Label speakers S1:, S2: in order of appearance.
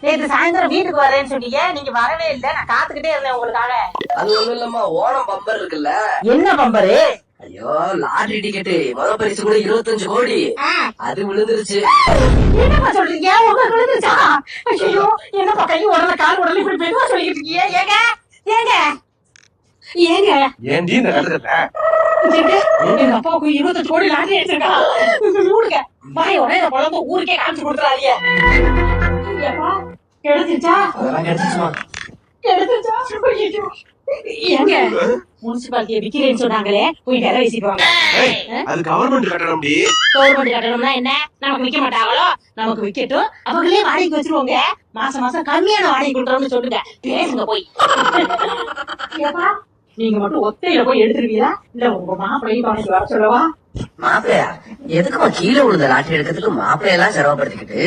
S1: நேற்று சாயந்தரம் வீட்டுக்கு வரேன்னு சொன்னீங்க, நீங்க வரவே இல்லை. நான் காத்துக்கிட்டே இருந்தேன் உங்களுக்காக.
S2: அது ஒண்ணும் இல்லம்மா, ஓணம் பம்பர் இருக்குல்ல.
S1: என்ன பம்பரு?
S2: ஐயோ, லாட்டரி டிக்கெட் முத பரிசு கூட 25 கோடி, அது விழுந்துருச்சு.
S1: என்னப்பா சொல்றீங்க? உங்களுக்கு விழுந்துருச்சா? ஐயோ, என்னப்பா கை உடனே கால் உடனே இப்படி மெதுவா சொல்லிக்கிட்டு இருக்கீங்க? ஏங்க ஏங்க ஏங்க
S3: ஏன்டி இந்த கட்டுறத?
S1: எங்க அப்பாவுக்கு 25 கோடி லாட்டரி அடிச்சிருக்கா. ஊருங்க வாய் உடனே இதை குழந்தை ஊருக்கே காமிச்சு கொடுத்துறாதீங்க. ஏப்பா கிடைச்சிருச்சா?
S2: அதெல்லாம் கிடைச்சிச்சுமா.
S1: கிடைச்சிருச்சா? ஐயோ. ஏங்க முனிசிபாலிட்டியை விக்கிறேன்னு சொன்னாங்களே, போய் வேற வீசிக்குவாங்க.
S3: அது கவர்மெண்ட் கட்டணம்டி.
S1: கவர்மெண்ட் கட்டணம்னா என்ன? நமக்கு விற்க மாட்டாங்களோ? நமக்கு விக்கட்டும், அவங்களே வாடகைக்கு வச்சிருவாங்க. மாசம் மாசம் கம்மியான வாடகை கொடுக்குறோம்னு சொல்லுங்க. பேசுங்க போய். ஏப்பா நீங்க மட்டும் ஒத்தையில போய் எடுத்துருவீங்களா, இல்ல உங்க மாப்பிள்ளையும் துணைக்கு வர சொல்லவா?
S2: மாப்பிள்ளையா? எதுக்குமா கீழே விழுந்த லாட்டரி எடுக்கிறதுக்கு மாப்பிள்ளையெல்லாம் சிரமப்படுத்திக்கிட்டு?